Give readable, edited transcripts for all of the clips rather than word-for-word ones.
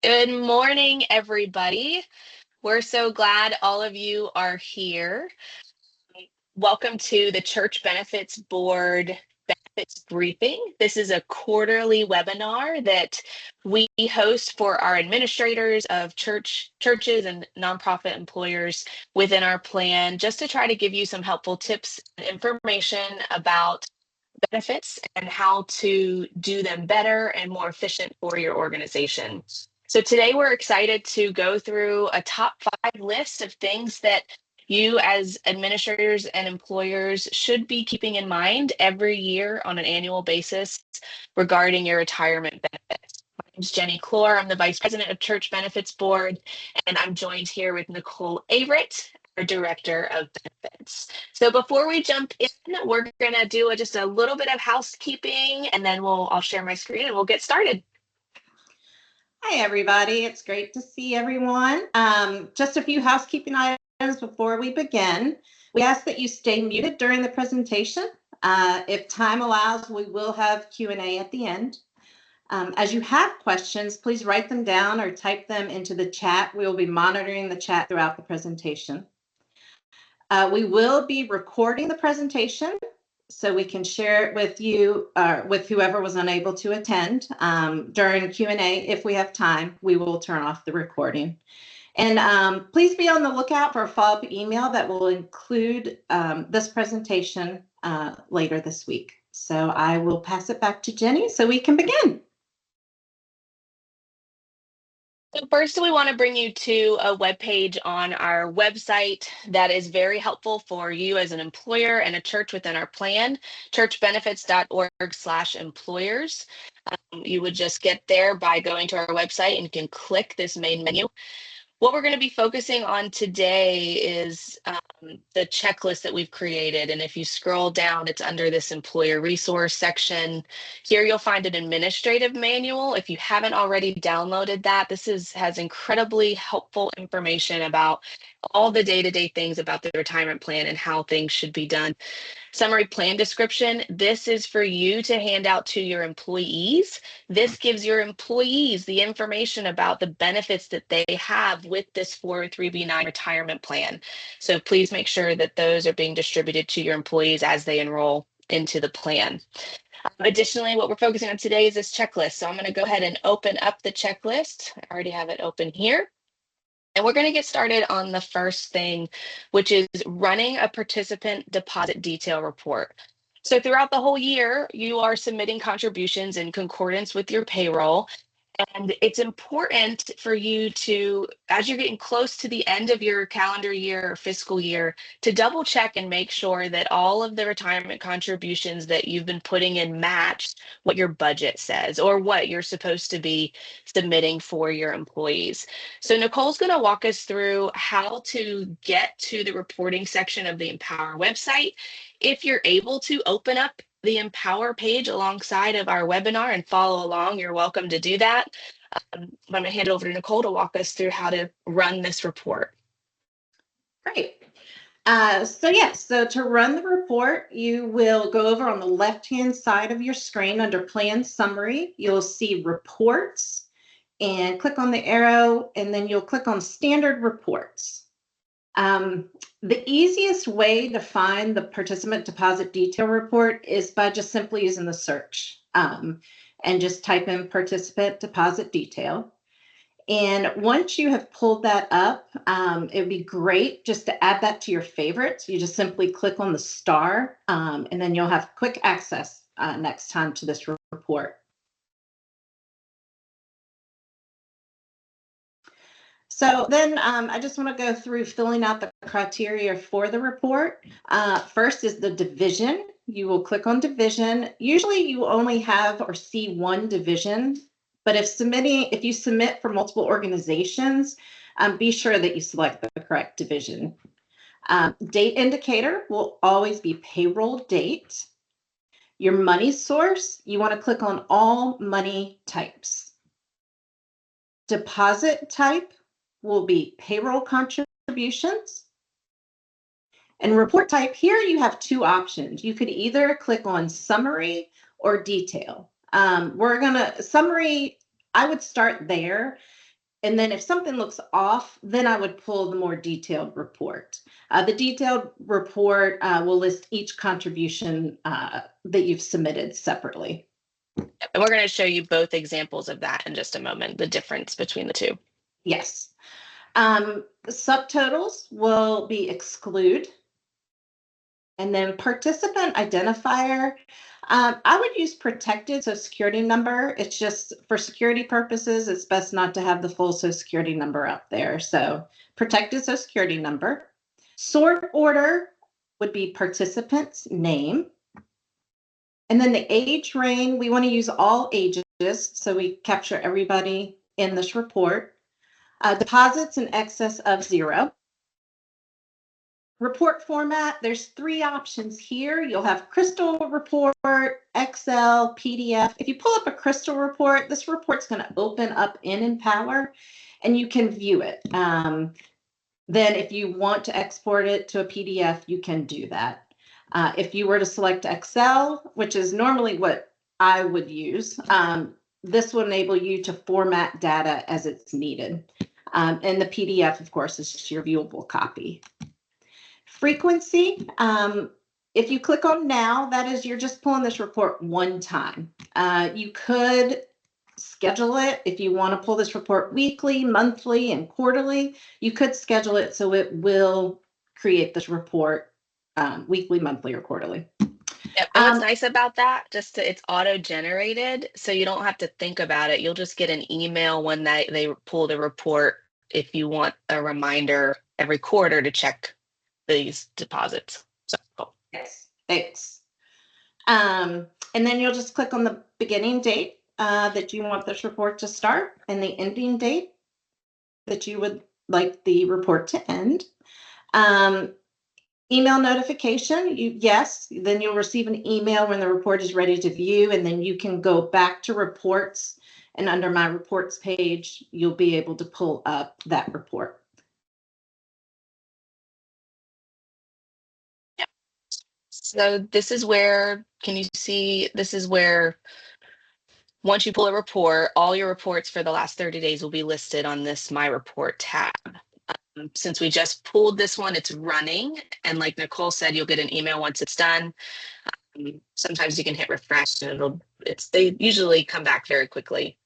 Good morning, everybody. We're so glad all of you are here. Welcome to the Church Benefits Board Benefits Briefing. This is a quarterly webinar that we host for our administrators of churches and nonprofit employers within our plan, just to try to give you some helpful tips and information about benefits and how to do them better and more efficient for your organization. So today we're excited to go through a top 5 list of things that you as administrators and employers should be keeping in mind every year on an annual basis regarding your retirement benefits. My name is Jenny Clore. I'm the Vice President of Church Benefits Board, and I'm joined here with Nicole Averett, our Director of Benefits. So before we jump in, we're going to do just a little bit of housekeeping, and then I'll share my screen and we'll get started. Hi, everybody. It's great to see everyone. Just a few housekeeping items before we begin. We ask that you stay muted during the presentation. If time allows, we will have Q&A at the end. As you have questions, please write them down or type them into the chat. We will be monitoring the chat throughout the presentation. We will be recording the presentation so we can share it with you, with whoever was unable to attend. During Q&A, if we have time, we will turn off the recording. And please be on the lookout for a follow-up email that will include this presentation later this week. So I will pass it back to Jenny so we can begin. So first, we want to bring you to a webpage on our website that is very helpful for you as an employer and a church within our plan, churchbenefits.org/employers. You would just get there by going to our website and you can click this main menu. What we're going to be focusing on today is the checklist that we've created. And if you scroll down, it's under this employer resource section. Here you'll find an administrative manual. If you haven't already downloaded that, this has incredibly helpful information about all the day-to-day things about the retirement plan and how things should be done. Summary plan description. This is for you to hand out to your employees. This gives your employees the information about the benefits that they have with this 403(b)(9) retirement plan. So please make sure that those are being distributed to your employees as they enroll into the plan. Additionally, what we're focusing on today is this checklist. So I'm going to go ahead and open up the checklist. I already have it open here. And we're going to get started on the first thing, which is running a participant deposit detail report. So throughout the whole year, you are submitting contributions in concordance with your payroll. And it's important for you to, as you're getting close to the end of your calendar year or fiscal year, to double check and make sure that all of the retirement contributions that you've been putting in match what your budget says or what you're supposed to be submitting for your employees. So Nicole's going to walk us through how to get to the reporting section of the Empower website. If you're able to open up the Empower page alongside of our webinar and follow along, you're welcome to do that. I'm going to hand it over to Nicole to walk us through how to run this report. Great. So to run the report, you will go over on the left-hand side of your screen under Plan Summary. You'll see Reports and click on the arrow, and then you'll click on Standard Reports. The easiest way to find the participant deposit detail report is by just simply using the search and just type in participant deposit detail. And once you have pulled that up, it would be great just to add that to your favorites. You just simply click on the star, and then you'll have quick access next time to this report. So then I just want to go through filling out the criteria for the report. First is the division. You will click on division. Usually you only have or see one division, but if you submit for multiple organizations, be sure that you select the correct division. Date indicator will always be payroll date. Your money source, you want to click on all money types. Deposit type will be payroll contributions. And report type, here you have two options. You could either click on summary or detail. Summary, I would start there. And then if something looks off, then I would pull the more detailed report. The detailed report will list each contribution that you've submitted separately. And we're going to show you both examples of that in just a moment, the difference between the two. Yes. Subtotals will be exclude. And then participant identifier, I would use protected Social Security number. It's just for security purposes, it's best not to have the full Social Security number up there. So protected Social Security number. Sort order would be participant's name. And then the age range, we want to use all ages, so we capture everybody in this report. Deposits in excess of 0. Report format, there's 3 options here. You'll have Crystal report, Excel, PDF. If you pull up a Crystal report, this report's going to open up in Empower and you can view it. Then if you want to export it to a PDF, you can do that. If you were to select Excel, which is normally what I would use, this will enable you to format data as it's needed. And the PDF, of course, is just your viewable copy. Frequency, if you click on now, that is, you're just pulling this report one time. You could schedule it if you want to pull this report weekly, monthly, and quarterly. You could schedule it so it will create this report weekly, monthly, or quarterly. Yep. And what's nice about that, it's auto-generated, so you don't have to think about it. You'll just get an email when they pull the report if you want a reminder every quarter to check these deposits. So cool. Yes, thanks. And then you'll just click on the beginning date that you want this report to start and the ending date that you would like the report to end. Email notification, then you'll receive an email when the report is ready to view, and then you can go back to reports, and under my reports page, you'll be able to pull up that report. Yep. So this is where, can you see, this is where once you pull a report, all your reports for the last 30 days will be listed on this My Report tab. Since we just pulled this one, it's running. And like Nicole said, you'll get an email once it's done. Sometimes you can hit refresh and they usually come back very quickly.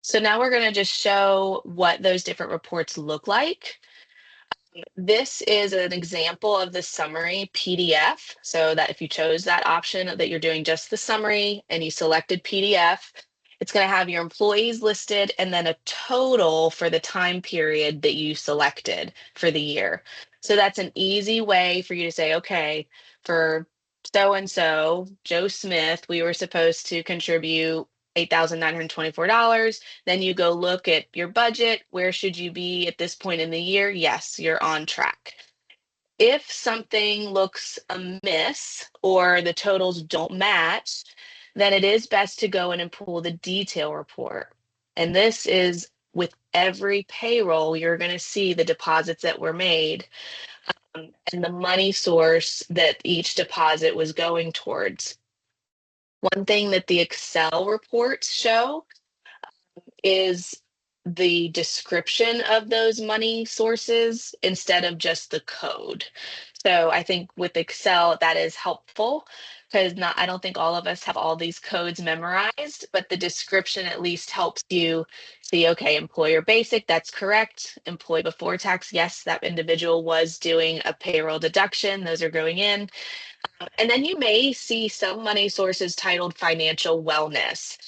So now we're going to just show what those different reports look like. This is an example of the summary PDF. So that if you chose that option that you're doing just the summary and you selected PDF, it's going to have your employees listed and then a total for the time period that you selected for the year. So that's an easy way for you to say, okay, for so-and-so, Joe Smith, we were supposed to contribute $8,924. Then you go look at your budget. Where should you be at this point in the year? Yes, you're on track. If something looks amiss or the totals don't match, then it is best to go in and pull the detail report. And this is with every payroll, you're going to see the deposits that were made and the money source that each deposit was going towards. One thing that the Excel reports show is the description of those money sources instead of just the code. So I think with Excel, that is helpful because I don't think all of us have all these codes memorized, but the description at least helps you see, okay, employer basic, that's correct. Employee before tax, yes, that individual was doing a payroll deduction. Those are going in. And then you may see some money sources titled financial wellness.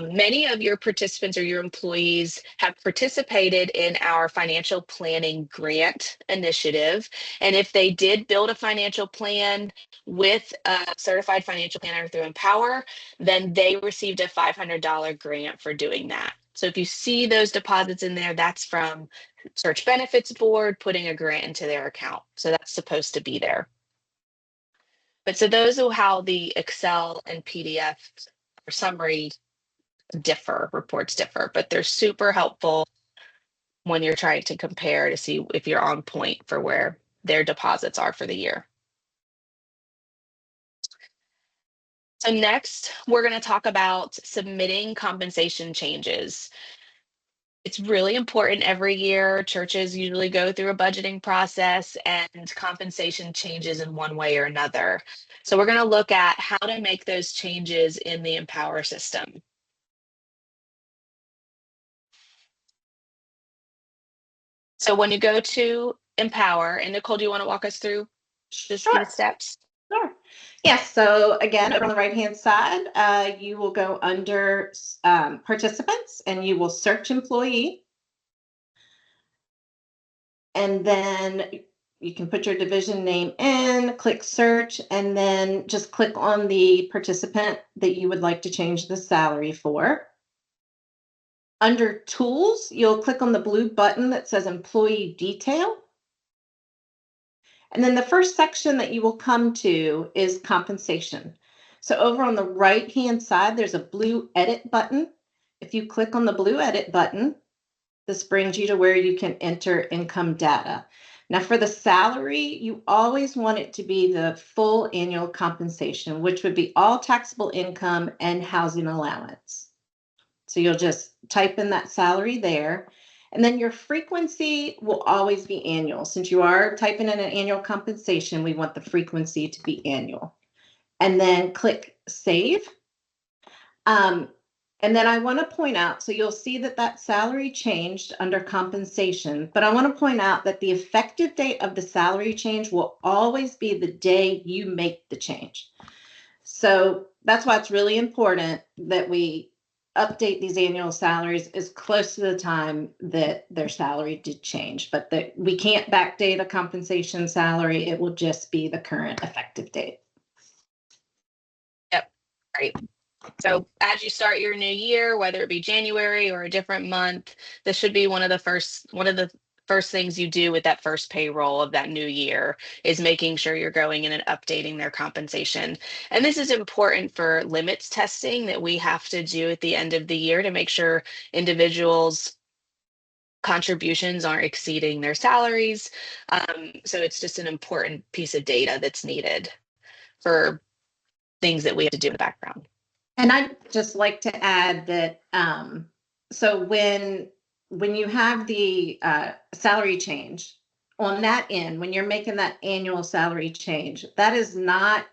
Many of your participants or your employees have participated in our financial planning grant initiative. And if they did build a financial plan with a certified financial planner through Empower, then they received a $500 grant for doing that. So if you see those deposits in there, that's from Search Benefits Board putting a grant into their account. So that's supposed to be there. But so those are how the Excel and PDF or summary reports differ, but they're super helpful when you're trying to compare to see if you're on point for where their deposits are for the year. So next, we're going to talk about submitting compensation changes. It's really important every year. Churches usually go through a budgeting process and compensation changes in one way or another. So we're going to look at how to make those changes in the Empower system. So when you go to Empower, and Nicole, do you want to walk us through just Sure. these steps? Sure. Yes. So again, over on the right-hand side, you will go under participants and you will search employee. And then you can put your division name in, click search, and then just click on the participant that you would like to change the salary for. Under tools, you'll click on the blue button that says employee detail. And then the first section that you will come to is compensation. So over on the right-hand side, there's a blue edit button. If you click on the blue edit button, this brings you to where you can enter income data. Now for the salary, you always want it to be the full annual compensation, which would be all taxable income and housing allowance. So you'll just type in that salary there. And then your frequency will always be annual. Since you are typing in an annual compensation, we want the frequency to be annual. And then click save. And then I want to point out, so you'll see that that salary changed under compensation, but I want to point out that the effective date of the salary change will always be the day you make the change. So that's why it's really important that we update these annual salaries as close to the time that their salary did change, but that we can't backdate a compensation salary. It will just be the current effective date. Yep, right. So as you start your new year, whether it be January or a different month, this should be one of the first things you do with that first payroll of that new year is making sure you're going in and updating their compensation. And this is important for limits testing that we have to do at the end of the year to make sure individuals' contributions aren't exceeding their salaries. So it's just an important piece of data that's needed for things that we have to do in the background. And I'd just like to add that so when you have the salary change on that end, when you're making that annual salary change, that is not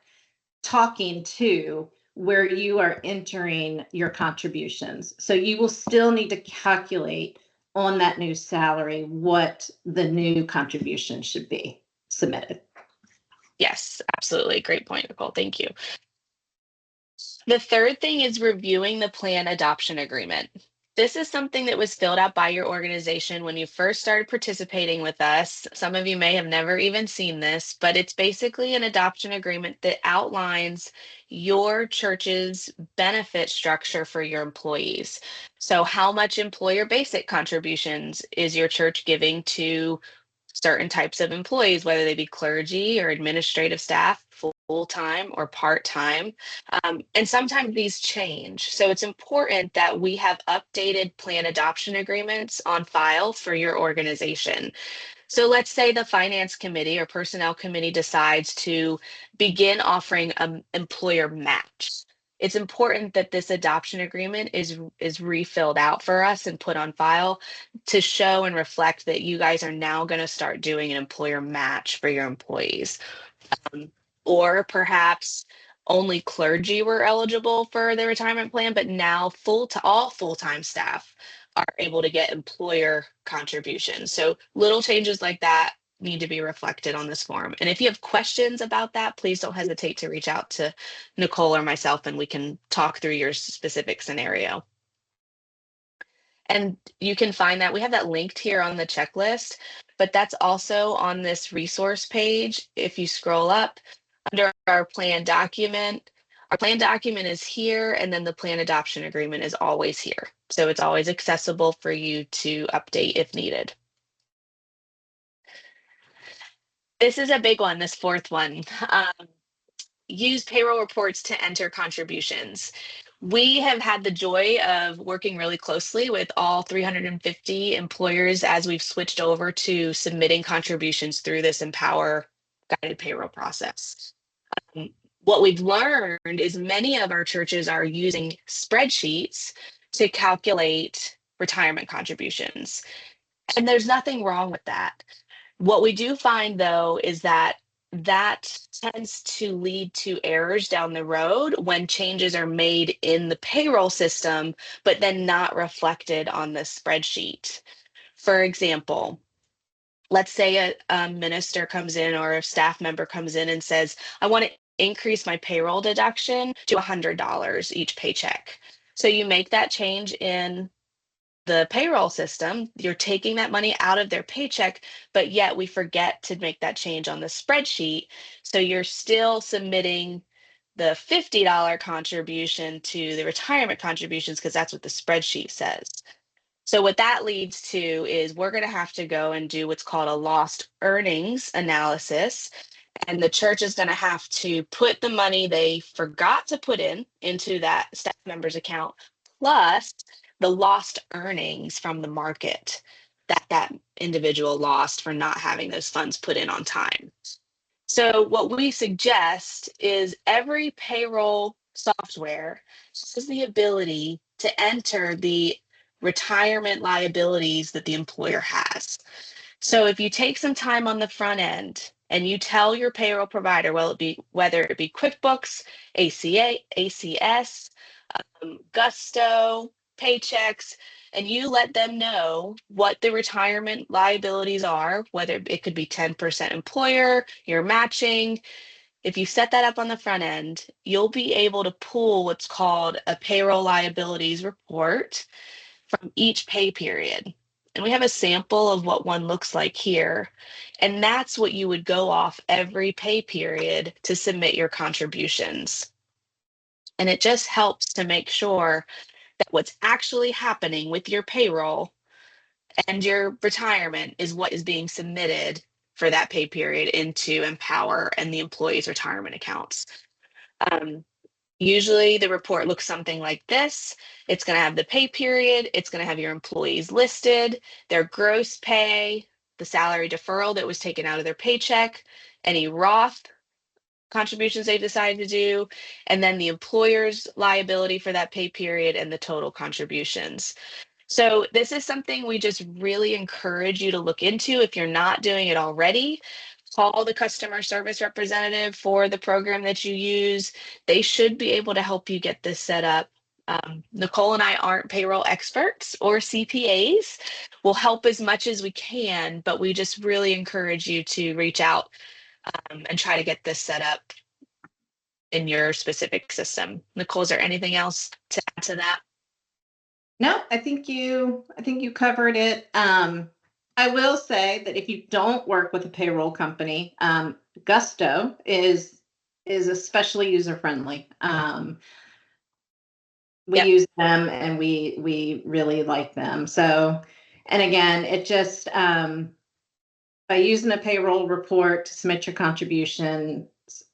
talking to where you are entering your contributions. So you will still need to calculate on that new salary what the new contribution should be submitted. Yes, absolutely. Great point, Nicole. Thank you. The third thing is reviewing the plan adoption agreement. This is something that was filled out by your organization when you first started participating with us. Some of you may have never even seen this, but it's basically an adoption agreement that outlines your church's benefit structure for your employees. So, how much employer basic contributions is your church giving to certain types of employees, whether they be clergy or administrative staff, full time or part time. And sometimes these change. So it's important that we have updated plan adoption agreements on file for your organization. So let's say the finance committee or personnel committee decides to begin offering an employer match. It's important that this adoption agreement is refilled out for us and put on file to show and reflect that you guys are now going to start doing an employer match for your employees. Or perhaps only clergy were eligible for the retirement plan, but now all full-time staff are able to get employer contributions. So little changes like that need to be reflected on this form. And if you have questions about that, please don't hesitate to reach out to Nicole or myself and we can talk through your specific scenario. And you can find that we have that linked here on the checklist, but that's also on this resource page. If you scroll up under our plan document, our plan document is here, and then the plan adoption agreement is always here. So it's always accessible for you to update if needed. This is a big one, this fourth one. Use payroll reports to enter contributions. We have had the joy of working really closely with all 350 employers as we've switched over to submitting contributions through this Empower guided payroll process. What we've learned is many of our churches are using spreadsheets to calculate retirement contributions. And there's nothing wrong with that. What we do find though is that that tends to lead to errors down the road when changes are made in the payroll system, but then not reflected on the spreadsheet. For example, let's say a minister comes in or a staff member comes in and says, I want to increase my payroll deduction to $100 each paycheck. So you make that change in the payroll system, you're taking that money out of their paycheck, but yet we forget to make that change on the spreadsheet. So you're still submitting the $50 contribution to the retirement contributions because that's what the spreadsheet says. So what that leads to is we're going to have to go and do what's called a lost earnings analysis. And the church is going to have to put the money they forgot to put in into that staff member's account, plus the lost earnings from the market that that individual lost for not having those funds put in on time. So what we suggest is every payroll software has the ability to enter the retirement liabilities that the employer has. So if you take some time on the front end and you tell your payroll provider, well, whether it be QuickBooks, ACA, ACS, Gusto, Paychex, and you let them know what the retirement liabilities are, whether it could be 10% employer, you're matching. If you set that up on the front end, you'll be able to pull what's called a payroll liabilities report from each pay period. And we have a sample of what one looks like here. And that's what you would go off every pay period to submit your contributions. And it just helps to make sure that what's actually happening with your payroll and your retirement is what is being submitted for that pay period into Empower and the employee's retirement accounts. Um, Usually the report looks something like this. It's going to have the pay period. It's going to have your employees listed, their gross pay, the salary deferral that was taken out of their paycheck, any Roth contributions they've decided to do, and then the employer's liability for that pay period and the total contributions. So this is something we just really encourage you to look into. If you're not doing it already, call the customer service representative for the program that you use. They should be able to help you get this set up. Nicole and I aren't payroll experts or CPAs. We'll help as much as we can, but we just really encourage you to reach out and try to get this set up in your specific system. Nicole, is there anything else to add to that? No, I think you covered it. I will say that if you don't work with a payroll company, Gusto is especially user friendly. We Yep. use them and we really like them. So, and again, it just by using a payroll report to submit your contribution,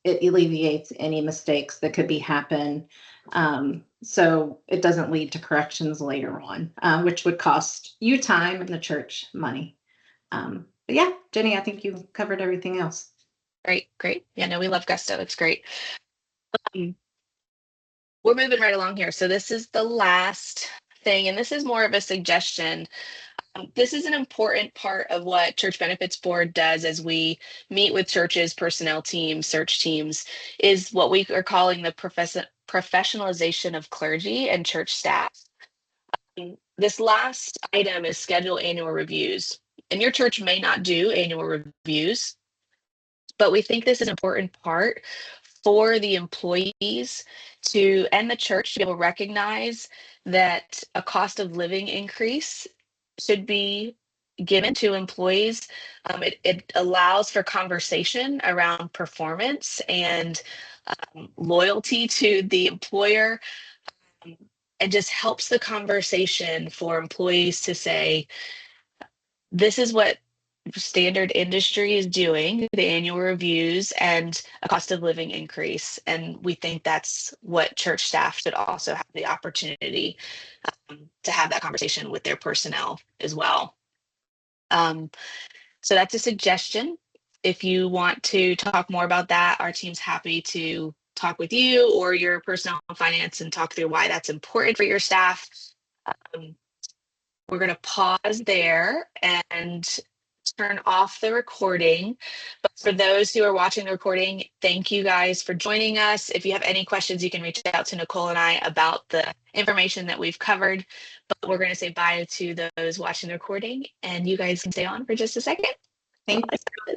it alleviates any mistakes that could be happen. So it doesn't lead to corrections later on, which would cost you time and the church money. But yeah, Jenny, I think you covered everything else. Great, great. Yeah, no, we love Gusto. It's great. We're moving right along here. So this is the last thing, and this is more of a suggestion. This is an important part of what Church Benefits Board does as we meet with churches, personnel teams, search teams, is what we are calling the professionalization of clergy and church staff. This last item is schedule annual reviews. And your church may not do annual reviews, but we think this is an important part for the employees to and the church to be able to recognize that a cost of living increase should be given to employees. It allows for conversation around performance and loyalty to the employer, and just helps the conversation for employees to say, this is what standard industry is doing, the annual reviews and a cost of living increase. And we think that's what church staff should also have the opportunity to have that conversation with their personnel as well. So that's a suggestion. If you want to talk more about that, our team's happy to talk with you or your personnel and finance and talk through why that's important for your staff. we're going to pause there and turn off the recording. But for those who are watching the recording, thank you guys for joining us. If you have any questions, you can reach out to Nicole and I about the information that we've covered. But we're going to say bye to those watching the recording, and you guys can stay on for just a second. Thank you.